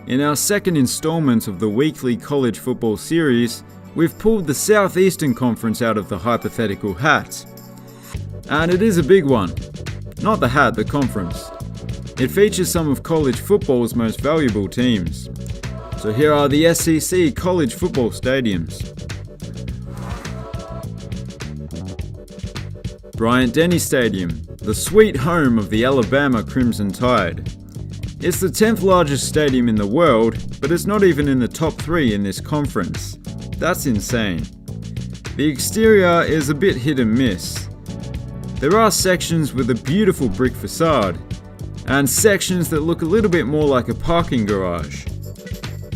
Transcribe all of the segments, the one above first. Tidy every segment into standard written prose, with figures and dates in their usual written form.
In our second installment of the weekly college football series, we've pulled the Southeastern Conference out of the hypothetical hat. And it is a big one. Not the hat, the conference. It features some of college football's most valuable teams. So here are the SEC college football stadiums. Bryant-Denny Stadium, the sweet home of the Alabama Crimson Tide. It's the 10th largest stadium in the world, but it's not even in the top 3 in this conference. That's insane. The exterior is a bit hit and miss. There are sections with a beautiful brick facade, and sections that look a little bit more like a parking garage.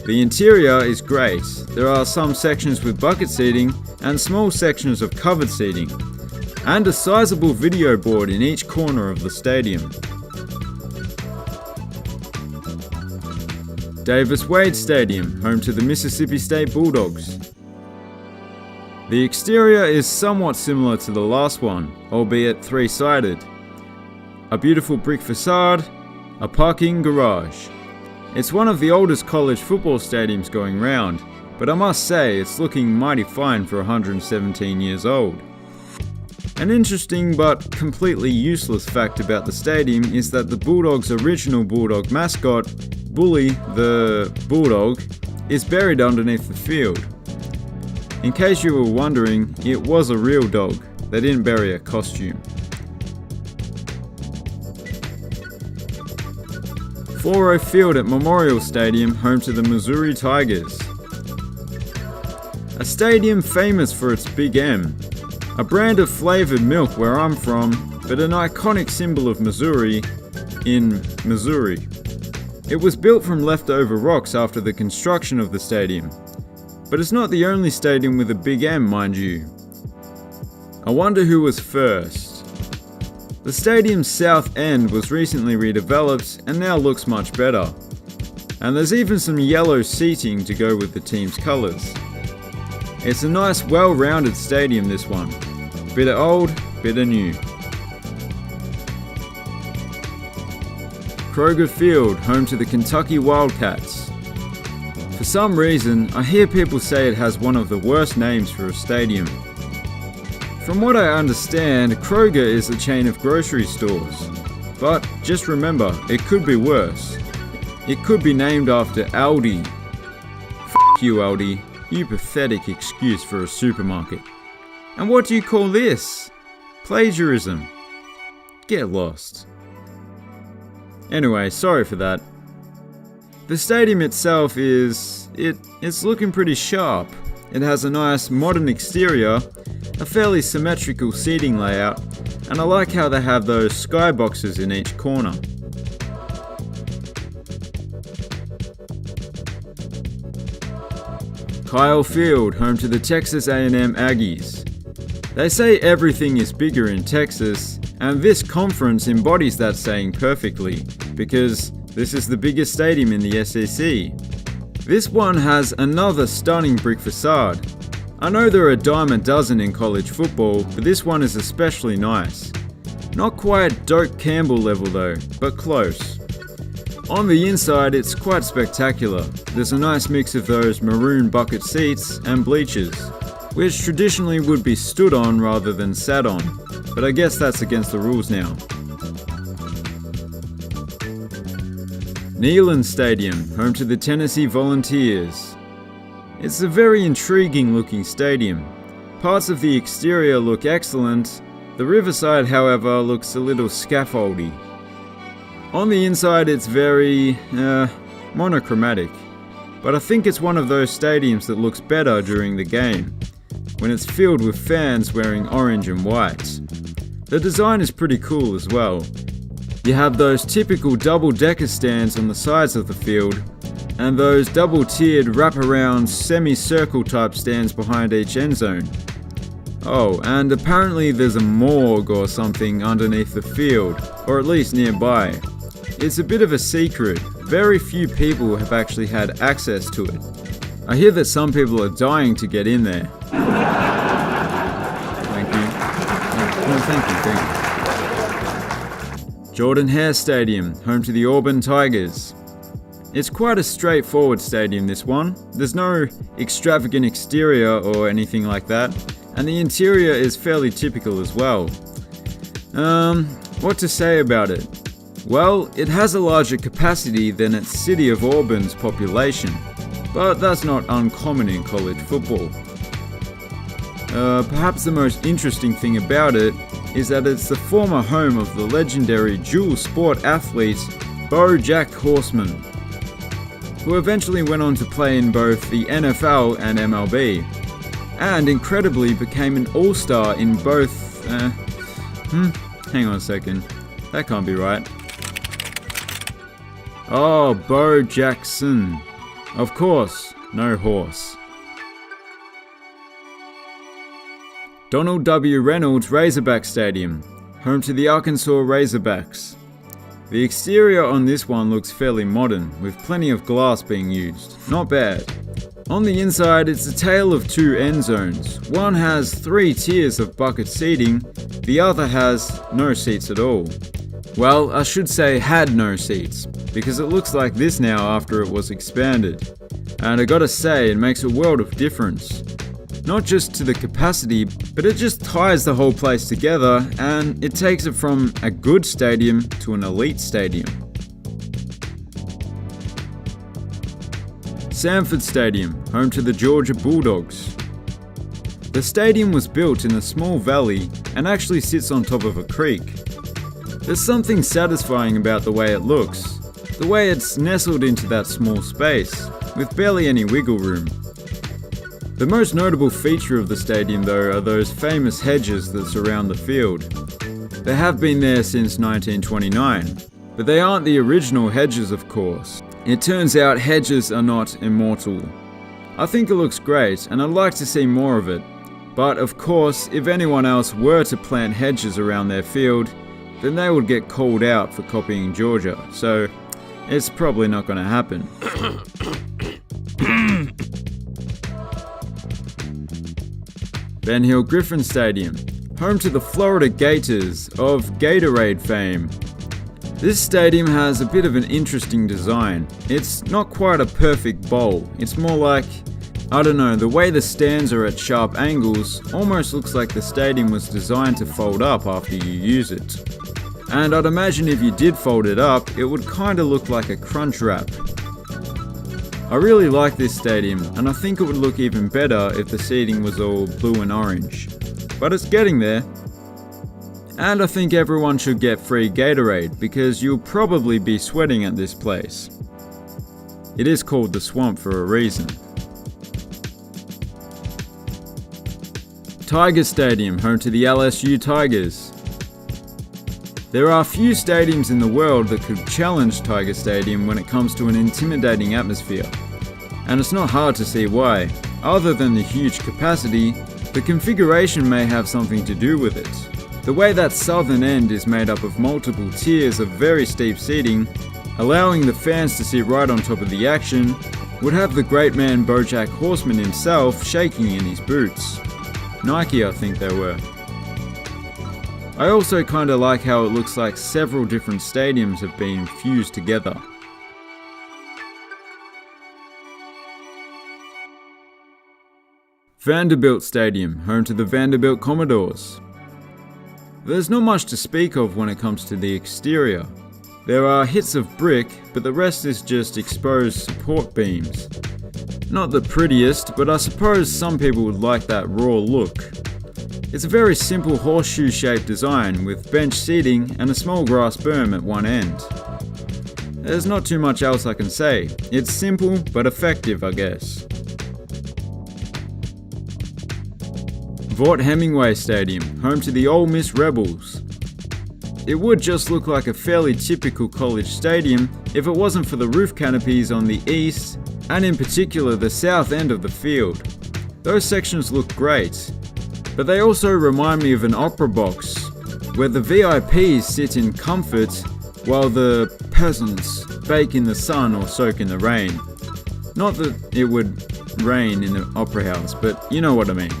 The interior is great. There are some sections with bucket seating and small sections of covered seating, and a sizable video board in each corner of the stadium. Davis-Wade Stadium, home to the Mississippi State Bulldogs. The exterior is somewhat similar to the last one, albeit 3-sided. A beautiful brick facade, a parking garage. It's one of the oldest college football stadiums going round, but I must say it's looking mighty fine for 117 years old. An interesting but completely useless fact about the stadium is that the Bulldogs' original Bulldog mascot, Bully the Bulldog, is buried underneath the field. In case you were wondering, it was a real dog. They didn't bury a costume. 4-0 Field at Memorial Stadium, home to the Missouri Tigers. A stadium famous for its Big M, a brand of flavored milk where I'm from, but an iconic symbol of Missouri in Missouri. It was built from leftover rocks after the construction of the stadium, but it's not the only stadium with a Big M, mind you. I wonder who was first. The stadium's south end was recently redeveloped and now looks much better. And there's even some yellow seating to go with the team's colours. It's a nice, well-rounded stadium, this one. Bit of old, bit of new. Kroger Field, home to the Kentucky Wildcats. For some reason, I hear people say it has one of the worst names for a stadium. From what I understand, Kroger is a chain of grocery stores. But just remember, it could be worse. It could be named after Aldi. F*** you, Aldi. You pathetic excuse for a supermarket. And what do you call this? Plagiarism. Get lost. Anyway, sorry for that. The stadium itself it's looking pretty sharp. It has a nice modern exterior, a fairly symmetrical seating layout, and I like how they have those skyboxes in each corner. Kyle Field, home to the Texas A&M Aggies. They say everything is bigger in Texas, and this conference embodies that saying perfectly, because this is the biggest stadium in the SEC. This one has another stunning brick facade. I know there are a dime a dozen in college football, but this one is especially nice. Not quite Doak Campbell level though, but close. On the inside, it's quite spectacular. There's a nice mix of those maroon bucket seats and bleachers, which traditionally would be stood on rather than sat on, but I guess that's against the rules now. Neyland Stadium, home to the Tennessee Volunteers. It's a very intriguing looking stadium. Parts of the exterior look excellent. The riverside, however, looks a little scaffoldy. On the inside it's very, monochromatic. But I think it's one of those stadiums that looks better during the game, when it's filled with fans wearing orange and white. The design is pretty cool as well. You have those typical double-decker stands on the sides of the field, and those double-tiered wraparound semi-circle type stands behind each end zone. Oh, and apparently there's a morgue or something underneath the field, or at least nearby. It's a bit of a secret. Very few people have actually had access to it. I hear that some people are dying to get in there. Thank you. Oh, thank you. Jordan-Hare Stadium, home to the Auburn Tigers. It's quite a straightforward stadium, this one. There's no extravagant exterior or anything like that, and the interior is fairly typical as well. What to say about it? Well, it has a larger capacity than its City of Auburn's population, but that's not uncommon in college football. Perhaps the most interesting thing about it is that it's the former home of the legendary dual sport athlete Jack Horseman, who eventually went on to play in both the NFL and MLB, and incredibly became an all-star in both, hang on a second, that can't be right. Oh, Bo Jackson. Of course, no horse. Donald W. Reynolds Razorback Stadium, home to the Arkansas Razorbacks. The exterior on this one looks fairly modern, with plenty of glass being used. Not bad. On the inside, it's a tale of two end zones. One has 3 tiers of bucket seating, the other has no seats at all. Well, I should say had no seats, because it looks like this now after it was expanded. And I gotta say, it makes a world of difference. Not just to the capacity, but it just ties the whole place together, and it takes it from a good stadium to an elite stadium. Sanford Stadium, home to the Georgia Bulldogs. The stadium was built in a small valley and actually sits on top of a creek. There's something satisfying about the way it looks, the way it's nestled into that small space, with barely any wiggle room. The most notable feature of the stadium though are those famous hedges that surround the field. They have been there since 1929, but they aren't the original hedges of course. It turns out hedges are not immortal. I think it looks great and I'd like to see more of it, but of course if anyone else were to plant hedges around their field, then they would get called out for copying Georgia, so it's probably not going to happen. Ben Hill Griffin Stadium, home to the Florida Gators of Gatorade fame. This stadium has a bit of an interesting design. It's not quite a perfect bowl, it's more like, I don't know, the way the stands are at sharp angles almost looks like the stadium was designed to fold up after you use it. And I'd imagine if you did fold it up, it would kinda look like a crunch wrap. I really like this stadium, and I think it would look even better if the seating was all blue and orange. But it's getting there. And I think everyone should get free Gatorade, because you'll probably be sweating at this place. It is called the Swamp for a reason. Tiger Stadium, home to the LSU Tigers. There are few stadiums in the world that could challenge Tiger Stadium when it comes to an intimidating atmosphere. And it's not hard to see why. Other than the huge capacity, the configuration may have something to do with it. The way that southern end is made up of multiple tiers of very steep seating, allowing the fans to sit right on top of the action, would have the great man Bojack Horseman himself shaking in his boots. Nike, I think they were. I also kinda like how it looks like several different stadiums have been fused together. Vanderbilt Stadium, home to the Vanderbilt Commodores. There's not much to speak of when it comes to the exterior. There are hits of brick, but the rest is just exposed support beams. Not the prettiest, but I suppose some people would like that raw look. It's a very simple horseshoe-shaped design with bench seating and a small grass berm at one end. There's not too much else I can say. It's simple but effective, I guess. Vaught Hemingway Stadium, home to the Ole Miss Rebels. It would just look like a fairly typical college stadium if it wasn't for the roof canopies on the east and in particular the south end of the field. Those sections look great. But they also remind me of an opera box, where the VIPs sit in comfort while the peasants bake in the sun or soak in the rain. Not that it would rain in the opera house, but you know what I mean.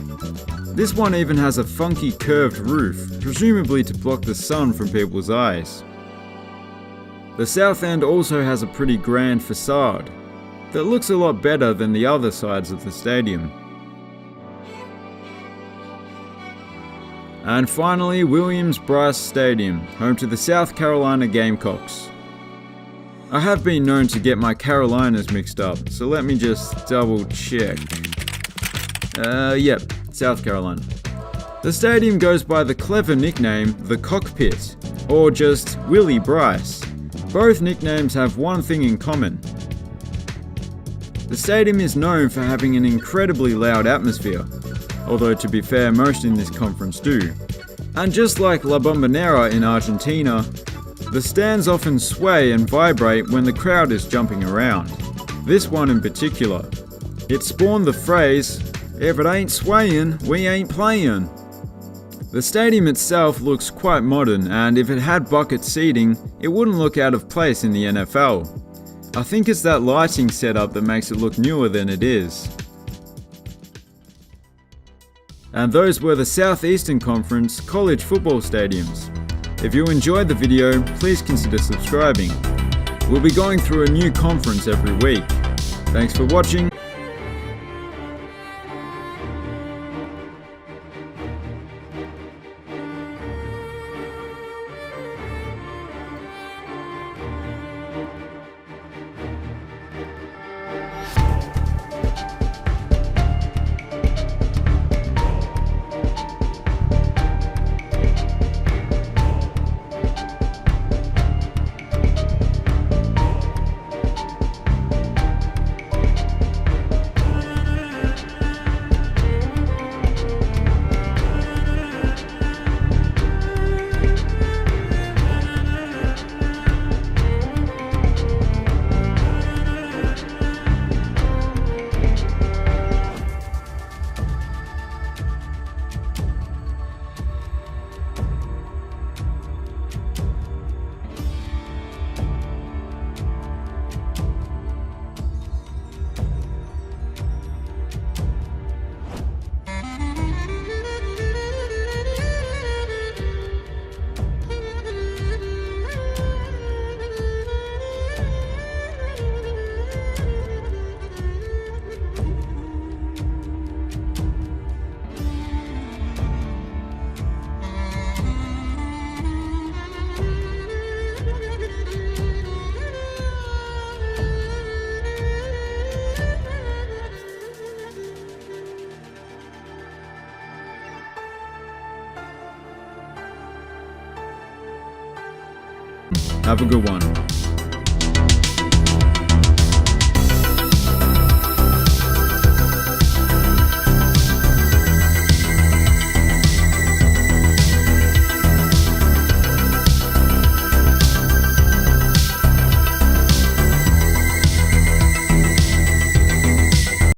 This one even has a funky curved roof, presumably to block the sun from people's eyes. The south end also has a pretty grand facade that looks a lot better than the other sides of the stadium. And finally, Williams-Brice Stadium, home to the South Carolina Gamecocks. I have been known to get my Carolinas mixed up, so let me just double check. Yep, South Carolina. The stadium goes by the clever nickname The Cockpit, or just Willie Brice. Both nicknames have one thing in common. The stadium is known for having an incredibly loud atmosphere, although to be fair, most in this conference do. And just like La Bombonera in Argentina, the stands often sway and vibrate when the crowd is jumping around. This one in particular. It spawned the phrase, "If it ain't swaying, we ain't playing." The stadium itself looks quite modern, and if it had bucket seating, it wouldn't look out of place in the NFL. I think it's that lighting setup that makes it look newer than it is. And those were the Southeastern Conference college football stadiums. If you enjoyed the video, please consider subscribing. We'll be going through a new conference every week. Thanks for watching. Have a good one.